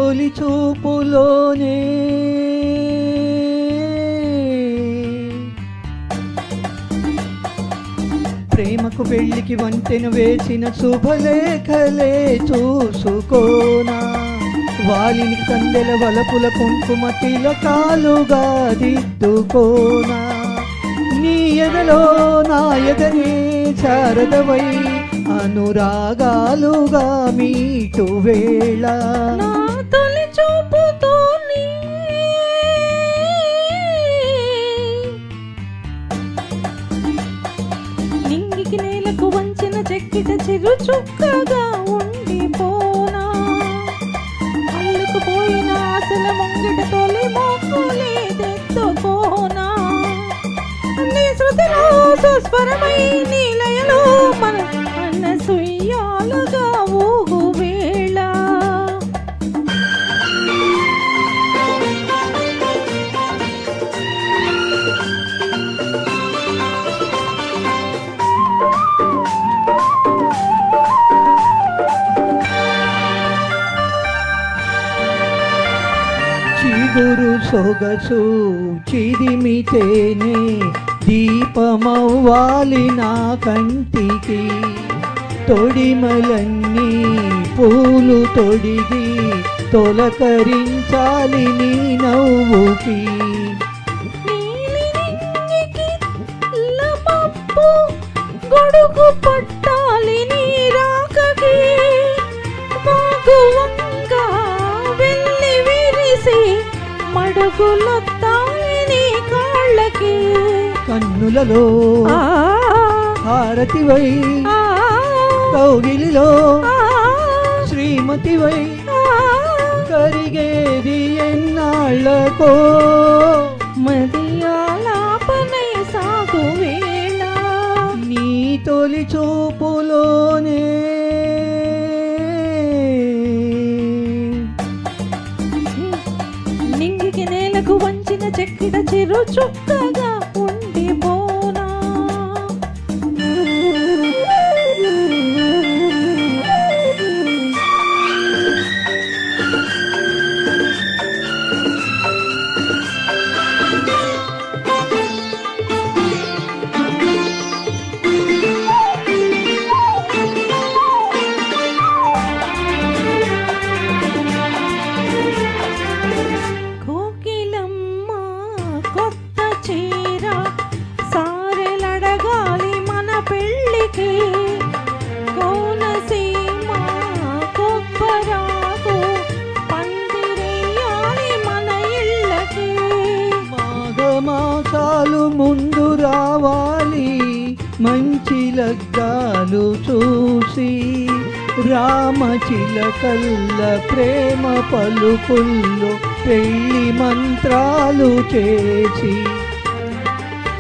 తొలి చూపులోనే ప్రేమకు పెళ్లికి వంతెన వేసిన శుభలేఖలే చూసుకోనా, వాలిని కందెల వలపుల కుంకుమ తిలకాలుగా దిద్దుకోనా, నీ ఎదలో నా ఎదనే శారదవై అనురాగాలుగా మీటు వేళ. నా తొలి చూపుతోనే నింగికి నేలకు వంచిన చెక్కిట చిరు చుక్కగా ఉండిపోనా, అల్లుకుపోయిన ఆశల ముంగిట తొలి మొక్కులే తెచ్చుకోనా, నీ శృతిలో సుస్వరమై నీ లయలో మన అనసూయాలుగా ఊగు వేళ. చిగురు సొగసు చిదిమితేనే దీపమవ్వాలి నా కంటికి, తొడిమలన్నీ పూలు తొడిగి తొలకరించాలి నీ నవ్వుకి. గొడుగు పట్టాలి నీ రాకకి, మగువంగా వెళ్ళి విరిసి మడుగులొత్తాయి నీ కాళ్ళకి. కన్నులలో హారతివై కౌగిలిలో శ్రీమతివై కరిగేది ఎన్నాళ్ళకో, మదియాలాపనై సాగు వేళ. నీ తొలి చూపులోనే నింగికి నేలకు వంచిన చెక్కిట చిరు చుక్కగా ఉండిపోనా. మాఘమాసాలు ముందు రావాలి మంచి లగ్గాలు చూసి, రామచిలకల్ల ప్రేమ పలుకుల్లో పెళ్లి మంత్రాలు చేసి,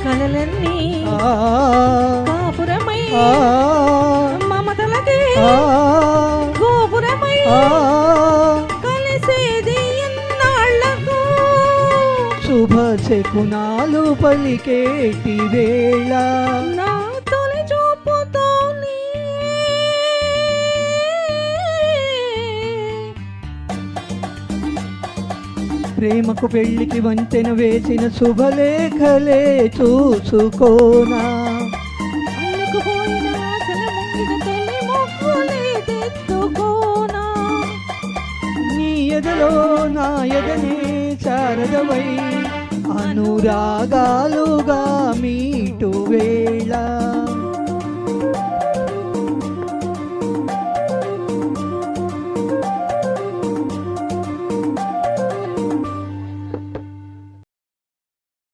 కలలన్నీ కాపురమై మమతలకే గోపురమై కలిసేది ఎన్నాళ్ళకు, శుభ శకునాలు పలికేటి వేళ. నా తొలి చూపుతోనే ప్రేమకు పెళ్లికి వంతెన వేసిన శుభలేఖలే చూసుకోనా, అల్లుకుపోయిన ఆశల ముంగిట తొలి మొక్కులే తెచ్చుకోనా, నీ ఎదలో నా ఎదనే శారదవై అనురాగాలుగా మీటు వేళ.